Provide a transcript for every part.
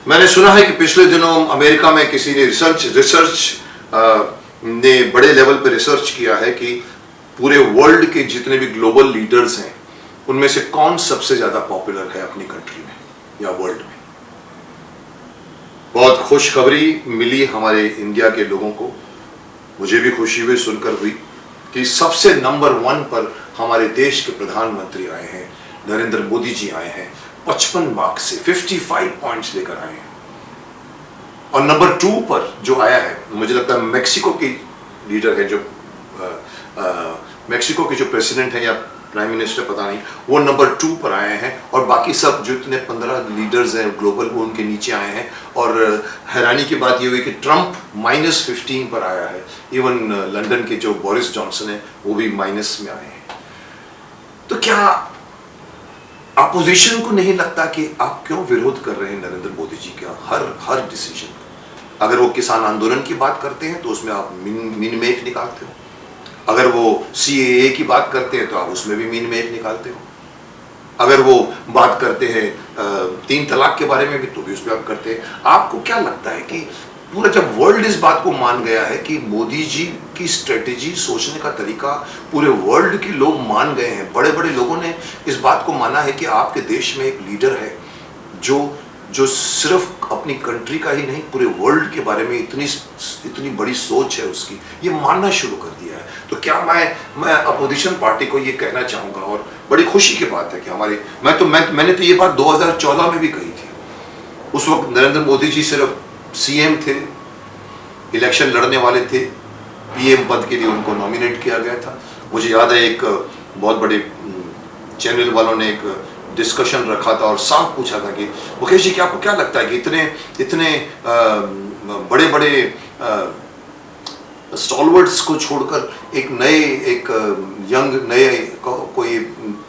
मैंने सुना है कि पिछले दिनों अमेरिका में किसी ने रिसर्च ने बड़े लेवल पर रिसर्च किया है कि पूरे वर्ल्ड के जितने भी ग्लोबल लीडर्स हैं उनमें से कौन सबसे ज्यादा पॉपुलर है अपनी कंट्री में या वर्ल्ड में। बहुत खुशखबरी मिली हमारे इंडिया के लोगों को, मुझे भी खुशी हुई सुनकर हुई कि सबसे नंबर 1 पर हमारे देश के प्रधानमंत्री आए हैं, नरेंद्र मोदी जी आए हैं। 55 मार्क्स से 55 पॉइंट्स लेकर आए हैं। और नंबर 2 पर जो आया है, मुझे लगता है मेक्सिको की लीडर है, जो मेक्सिको के जो प्रेसिडेंट है या प्राइम मिनिस्टर पता नहीं, वो नंबर 2 पर आए हैं। और बाकी सब जितने 15 लीडर्स हैं ग्लोबल वो उनके नीचे आए हैं। और हैरानी की बात ये हुई कि ट्रंप -15 पर आया है। इवन लंदन के जो बोरिस जॉनसन है वो भी माइनस में आए हैं। तो क्या अपोजिशन को नहीं लगता कि आप क्यों विरोध कर रहे हैं नरेंद्र मोदी जी का हर डिसीजन? अगर वो किसान आंदोलन की बात करते हैं तो उसमें आप मीन मेक निकालते हो, अगर वो CAA की बात करते हैं तो आप उसमें भी मीन मेक निकालते हो, अगर वो बात करते हैं 3 तलाक के बारे में भी तो भी उसमें आप करते हैं। आपको क्या लगता है कि पूरा जब वर्ल्ड इस बात को मान गया है कि मोदी जी की स्ट्रेटेजी, सोचने का तरीका पूरे वर्ल्ड के लोग मान गए हैं, बड़े बड़े लोगों ने इस बात को माना है कि आपके देश में एक लीडर है जो सिर्फ अपनी कंट्री का ही नहीं पूरे वर्ल्ड के बारे में इतनी बड़ी सोच है उसकी, ये मानना शुरू कर दिया है। तो क्या मैं अपोजिशन पार्टी को ये कहना चाहूँगा, और बड़ी खुशी की बात है कि मैंने तो ये बात 2014 में भी कही थी। उस वक्त नरेंद्र मोदी जी सिर्फ CM थे, इलेक्शन लड़ने वाले थे, PM पद के लिए उनको नॉमिनेट किया गया था। मुझे याद है एक बहुत बड़े चैनल वालों ने एक डिस्कशन रखा था और साफ पूछा था कि मुकेश जी क्या आपको क्या लगता है कि इतने बड़े बड़े स्टॉलवर्ड्स को छोड़कर एक यंग नए कोई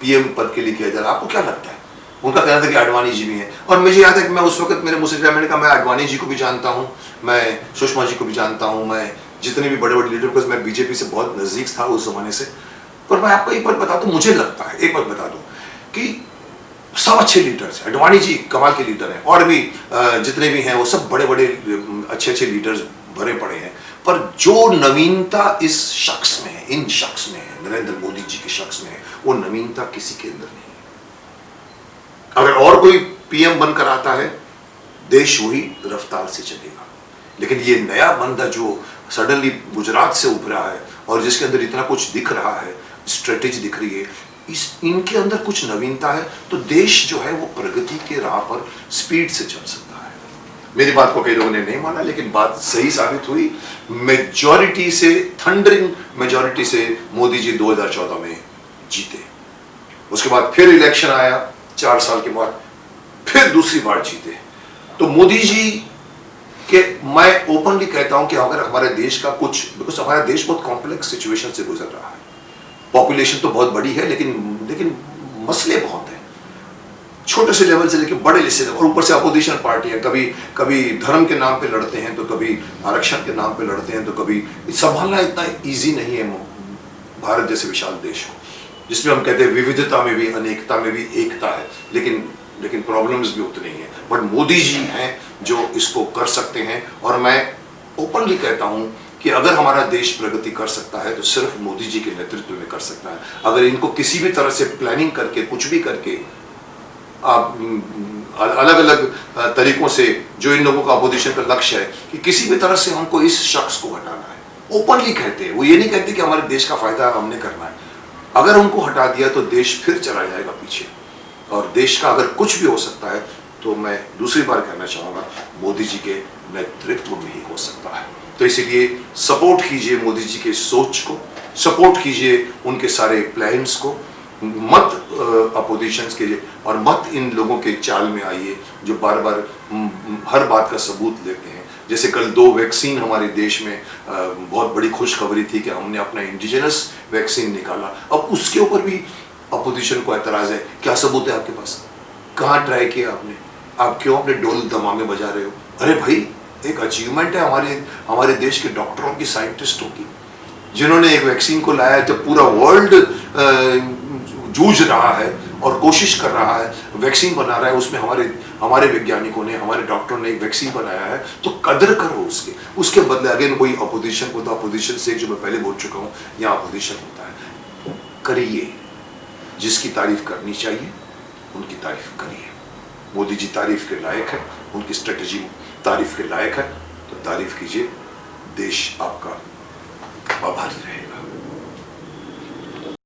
PM पद के लिए किया जा रहा है, आपको क्या लगता है? उनका कहना था कि आडवाणी जी भी हैं। और मुझे याद है कि मैं उस वक्त मेरे मुंह से मैंने कहा मैं आडवाणी जी को भी जानता हूँ, मैं सुषमा जी को भी जानता हूँ, मैं जितने भी बड़े बड़े लीडर को, मैं बीजेपी से बहुत नजदीक था उस जमाने से। पर मैं आपको एक बात बता दूं, मुझे लगता है एक बात बता दूं कि सब अच्छे लीडर्स हैं। आडवाणी जी कमाल के लीडर हैं, और भी जितने भी हैं वो सब बड़े बड़े अच्छे लीडर्स भरे पड़े हैं। पर जो नवीनता इस शख्स में है, इन शख्स में है, नरेंद्र मोदी जी के शख्स में है, वो नवीनता किसी के अंदर नहीं है। अगर और कोई PM बनकर आता है, देश वही रफ्तार से चलेगा। लेकिन ये नया बंदा जो सडनली गुजरात से उभरा है और जिसके अंदर इतना कुछ दिख रहा है, स्ट्रेटेजी दिख रही है, इनके अंदर कुछ नवीनता है, तो देश जो है वो प्रगति के राह पर स्पीड से चल सकता है। मेरी बात को कई लोगों ने नहीं माना, लेकिन बात सही साबित हुई। मेजॉरिटी से, थंडरिंग मेजॉरिटी से मोदी जी 2014 में जीते। उसके बाद फिर इलेक्शन आया 4 साल के बाद, फिर दूसरी बार जीते। तो मोदी जी के मैं ओपनली कहता हूं कि अगर हमारे देश का कुछ, बिकॉज हमारा देश बहुत कॉम्प्लेक्स सिचुएशन से गुजर रहा है, पॉपुलेशन तो बहुत बड़ी है लेकिन मसले बहुत हैं, छोटे से लेवल से लेकर बड़े लेवल, और ऊपर से अपोजिशन पार्टियां कभी धर्म के नाम पे लड़ते हैं, तो कभी आरक्षण के नाम पे लड़ते हैं, तो कभी संभालना इतना इजी नहीं है भारत जैसे विशाल देश को, जिसमें हम कहते हैं विविधता में भी, अनेकता में भी एकता है, लेकिन प्रॉब्लम्स भी उतनी ही हैं। बट मोदी जी हैं जो इसको कर सकते हैं, और मैं ओपनली कहता हूं कि अगर हमारा देश प्रगति कर सकता है तो सिर्फ मोदी जी के नेतृत्व में कर सकता है। अगर इनको किसी भी तरह से प्लानिंग करके, कुछ भी करके, आप अलग अलग तरीकों से, जो इन लोगों का अपोजिशन का लक्ष्य है कि किसी भी तरह से हमको इस शख्स को हटाना है, ओपनली कहते हैं, वो ये नहीं कहते कि हमारे देश का फायदा हमने करना है। अगर उनको हटा दिया तो देश फिर चला जाएगा पीछे, और देश का अगर कुछ भी हो सकता है तो मैं दूसरी बार कहना चाहूँगा मोदी जी के नेतृत्व में ही हो सकता है। तो इसीलिए सपोर्ट कीजिए मोदी जी के सोच को, सपोर्ट कीजिए उनके सारे प्लान्स को, मत अपोजिशंस के, और मत इन लोगों के चाल में आइए जो बार बार हर बात का सबूत लेते हैं। जैसे कल 2 वैक्सीन हमारे देश में, बहुत बड़ी खुशखबरी थी कि हमने अपना इंडिजिनस वैक्सीन निकाला। अब उसके ऊपर भी अपोजिशन को एतराज है, क्या सबूत है आपके पास? कहाँ ट्राई किया आपने? आप क्यों अपने डोल दमामे बजा रहे हो? अरे भाई, एक अचीवमेंट है हमारे देश के डॉक्टरों की, साइंटिस्टों की, जिन्होंने एक वैक्सीन को लाया जब पूरा वर्ल्ड जूझ रहा है और कोशिश कर रहा है, वैक्सीन बना रहा है, उसमें हमारे हमारे वैज्ञानिकों ने, हमारे डॉक्टरों ने एक वैक्सीन बनाया है, तो कदर करो उसके बदले अगेन कोई अपोजिशन को, तो अपोजिशन से जो मैं पहले बोल चुका हूँ, यहाँ अपोजिशन होता है, करिए, जिसकी तारीफ करनी चाहिए उनकी तारीफ करिए। मोदी जी तारीफ के लायक है, उनकी स्ट्रेटजी तारीफ के लायक है, तो तारीफ कीजिए, देश आपका आभारी रहे।